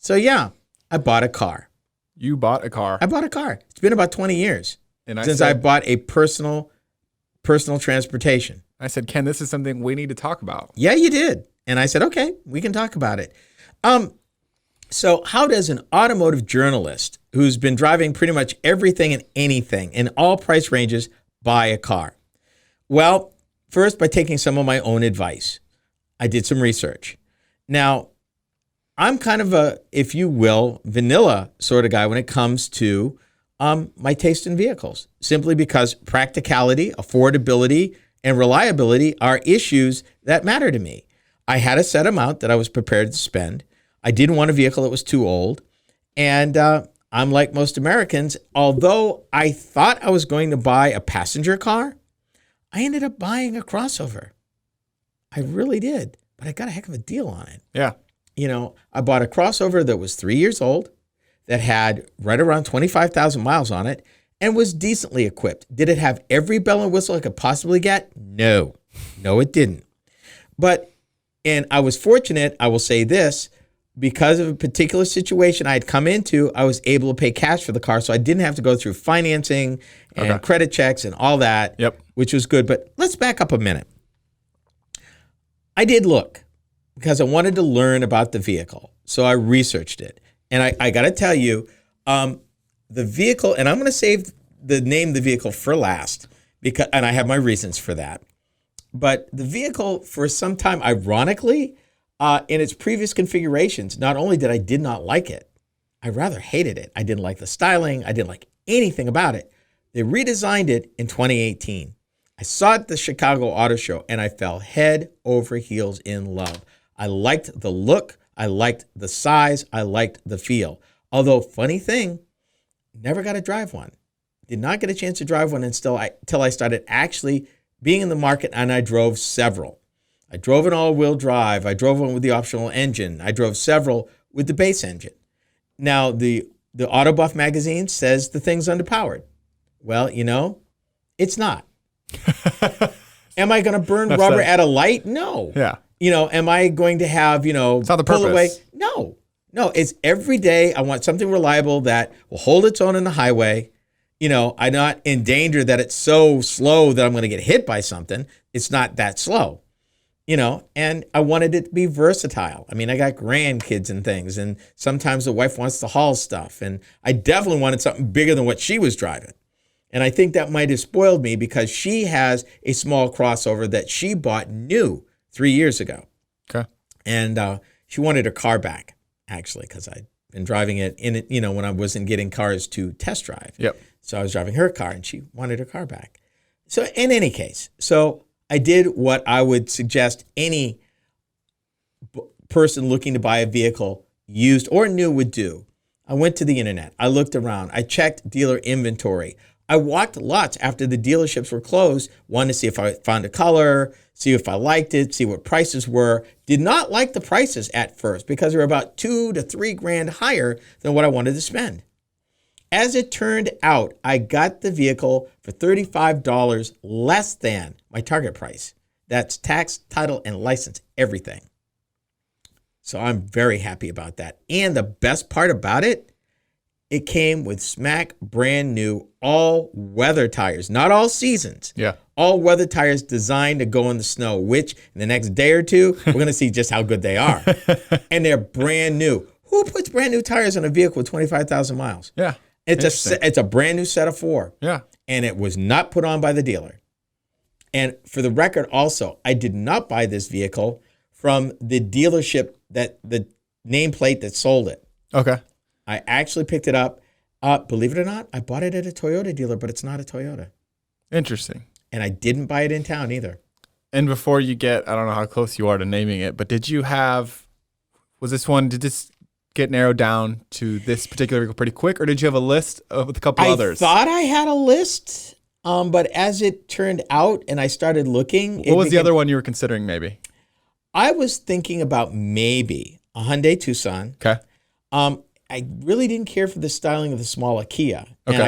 So yeah, I bought a car. You bought a car. I bought a car. It's been about 20 years since I bought a personal transportation. I said, Ken, this is something we need to talk about. Yeah, you did. And I said, okay, we can talk about it. So how does an automotive journalist who's been driving pretty much everything and anything in all price ranges buy a car? Well, first, by taking some of my own advice. I did some research. Now, I'm kind of a, if you will, vanilla sort of guy when it comes to my taste in vehicles, simply because practicality, affordability, and reliability are issues that matter to me. I had a set amount that I was prepared to spend. I didn't want a vehicle that was too old. And I'm like most Americans, although I thought I was going to buy a passenger car, I ended up buying a crossover. I really did, but I got a heck of a deal on it. Yeah. You know, I bought a crossover that was 3 years old, that had right around 25,000 miles on it, and was decently equipped. Did it have every bell and whistle I could possibly get? No, it didn't. And I was fortunate, I will say this, because of a particular situation I had come into, I was able to pay cash for the car, so I didn't have to go through financing and credit checks and all that, which was good. But let's back up a minute. I did look because I wanted to learn about the vehicle, so I researched it. And I got to tell you, the vehicle, and I'm going to save the name of the vehicle for last, and I have my reasons for that. But the vehicle, for some time, ironically, in its previous configurations, not only did not like it, I rather hated it. I didn't like the styling. I didn't like anything about it. They redesigned it in 2018. I saw it at the Chicago Auto Show, and I fell head over heels in love. I liked the look. I liked the size. I liked the feel. Although, funny thing, never got to drive one. Did not get a chance to drive one until I started actually being in the market, and I drove several. I drove an all-wheel drive. I drove one with the optional engine. I drove several with the base engine. Now, the Auto Buff magazine says the thing's underpowered. Well, you know, it's not. Am I going to burn rubber at a light? No. Yeah. You know, am I going to have, it's not the pull purpose. away? No. It's every day I want something reliable that will hold its own in the highway. You know, I'm not in danger that it's so slow that I'm going to get hit by something. It's not that slow. You know, and I wanted it to be versatile. I mean, I got grandkids and things, and sometimes the wife wants to haul stuff, and I definitely wanted something bigger than what she was driving. And I think that might have spoiled me because she has a small crossover that she bought new 3 years ago. Okay. And she wanted her car back, actually, because I'd been driving it in it, you know, when I wasn't getting cars to test drive. Yep. So I was driving her car, and she wanted her car back. So in any case, I did what I would suggest any person looking to buy a vehicle, used or new, would do. I went to the internet. I looked around. I checked dealer inventory. I walked lots after the dealerships were closed, wanted to see if I found a color, see if I liked it, see what prices were. Did not like the prices at first because they were about $2,000 to $3,000 higher than what I wanted to spend. As it turned out, I got the vehicle for $35 less than my target price. That's tax, title, and license, everything. So I'm very happy about that. And the best part about it, it came with smack brand new all-weather tires, not all seasons. Yeah. All-weather tires designed to go in the snow, which in the next day or two, we're going to see just how good they are. And they're brand new. Who puts brand new tires on a vehicle with 25,000 miles? Yeah. It's a brand new set of 4. Yeah. And it was not put on by the dealer. And for the record also, I did not buy this vehicle from the dealership that the nameplate that sold it. Okay. I actually picked it up. Believe it or not, I bought it at a Toyota dealer, but it's not a Toyota. Interesting. And I didn't buy it in town either. And before you get, I don't know how close you are to naming it, but did this get narrowed down to this particular vehicle pretty quick, or did you have a list with a couple others? I thought I had a list, but as it turned out and I started looking. What was the other one you were considering maybe? I was thinking about maybe a Hyundai Tucson. Okay. I really didn't care for the styling of the smaller Kia, and Okay.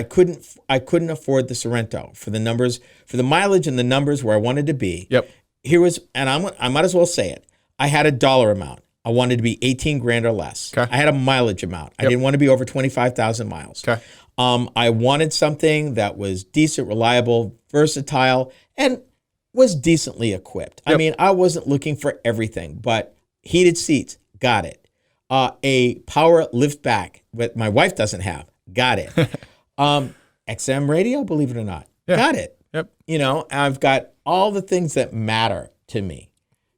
I couldn't afford the Sorento for the numbers, for the mileage and the numbers where I wanted to be. Yep. I might as well say it. I had a dollar amount. I wanted to be 18 grand or less. Okay. I had a mileage amount. I didn't want to be over 25,000 miles. Okay. I wanted something that was decent, reliable, versatile, and was decently equipped. I mean, I wasn't looking for everything, but heated seats, got it. A power lift back, that my wife doesn't have, got it. XM radio, believe it or not, got it. Yep. You know, I've got all the things that matter to me,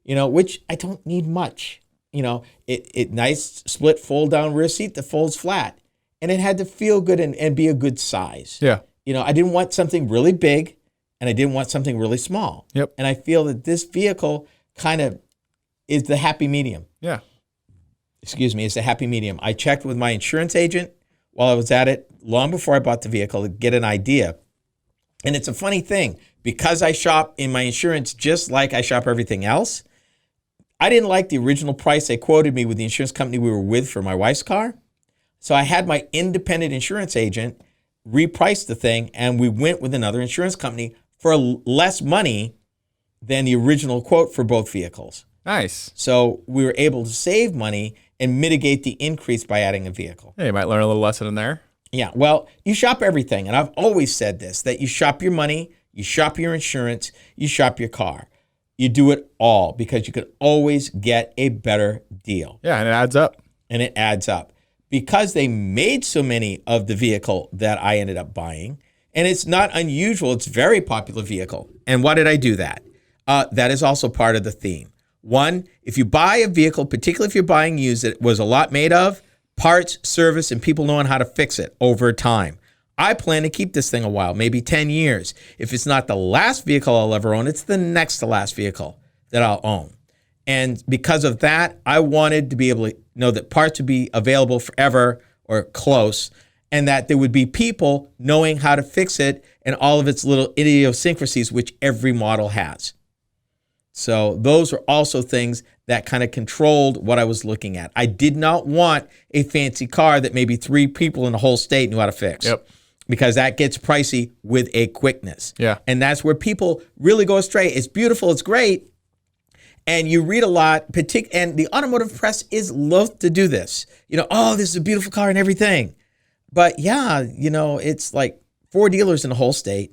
you know, which I don't need much. You know, it nice split fold down rear seat that folds flat, and it had to feel good and be a good size. Yeah. You know, I didn't want something really big, and I didn't want something really small. Yep. And I feel that this vehicle kind of is the happy medium. Yeah. Excuse me, it's the happy medium. I checked with my insurance agent while I was at it long before I bought the vehicle to get an idea. And it's a funny thing, because I shop in my insurance just like I shop everything else. I didn't like the original price they quoted me with the insurance company we were with for my wife's car. So I had my independent insurance agent reprice the thing, and we went with another insurance company for less money than the original quote for both vehicles. Nice. So we were able to save money and mitigate the increase by adding a vehicle. Yeah, you might learn a little lesson in there. Yeah, well, you shop everything. And I've always said this, that you shop your money, you shop your insurance, you shop your car. You do it all because you can always get a better deal. Yeah, and it adds up. And it adds up. Because they made so many of the vehicle that I ended up buying, and it's not unusual, it's a very popular vehicle. And why did I do that? That is also part of the theme. One, if you buy a vehicle, particularly if you're buying used, that was a lot made of, parts, service, and people knowing how to fix it over time. I plan to keep this thing a while, maybe 10 years. If it's not the last vehicle I'll ever own, it's the next to last vehicle that I'll own. And because of that, I wanted to be able to know that parts would be available forever or close, and that there would be people knowing how to fix it and all of its little idiosyncrasies, which every model has. So those are also things that kind of controlled what I was looking at. I did not want a fancy car that maybe 3 people in the whole state knew how to fix. Yep. Because that gets pricey with a quickness. Yeah. And that's where people really go astray. It's beautiful, it's great, and you read a lot, and the automotive press is loath to do this. You know, oh, this is a beautiful car and everything. But yeah, you know, it's like 4 dealers in the whole state.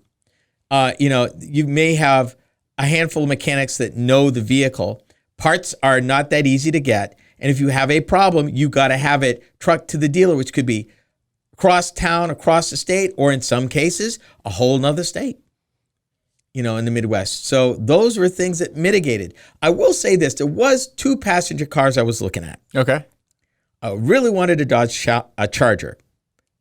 You know, you may have a handful of mechanics that know the vehicle. Parts are not that easy to get. And if you have a problem, you got to have it trucked to the dealer, which could be across town, across the state, or in some cases, a whole nother state, you know, in the Midwest. So those were things that mitigated. I will say this, there was 2 passenger cars I was looking at. Okay. I really wanted a Dodge Charger.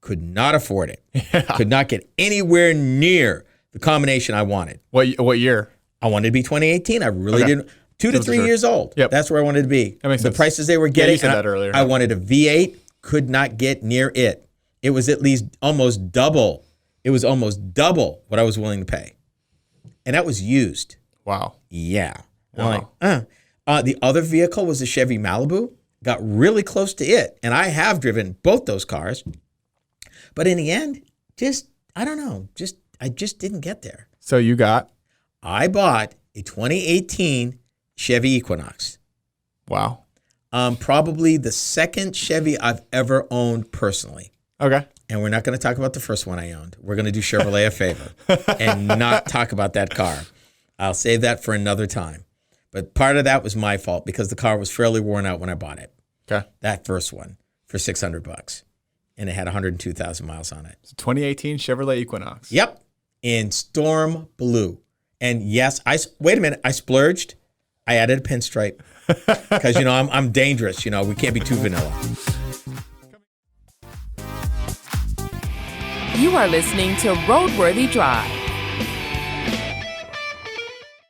Could not afford it. Yeah. Could not get anywhere near the combination I wanted. What year? I wanted to be 2018. I really didn't. 2 to 3 years old. Yep. That's where I wanted to be. That makes sense. The prices they were getting. You said that earlier. I wanted a V8. Could not get near it. It was at least almost double. It was almost double what I was willing to pay. And that was used. Wow. Yeah. Wow. I'm like, the other vehicle was a Chevy Malibu. Got really close to it. And I have driven both those cars. But in the end, I don't know. I just didn't get there. So you got? I bought a 2018 Chevy Equinox. Wow. Probably the second Chevy I've ever owned personally. Okay. And we're not going to talk about the first one I owned. We're going to do Chevrolet a favor and not talk about that car. I'll save that for another time. But part of that was my fault because the car was fairly worn out when I bought it. Okay. That first one for $600. And it had 102,000 miles on it. So 2018 Chevrolet Equinox. Yep. In storm blue. And yes, wait a minute. I splurged. I added a pinstripe because, you know, I'm dangerous. You know, we can't be too vanilla. You are listening to Roadworthy Drive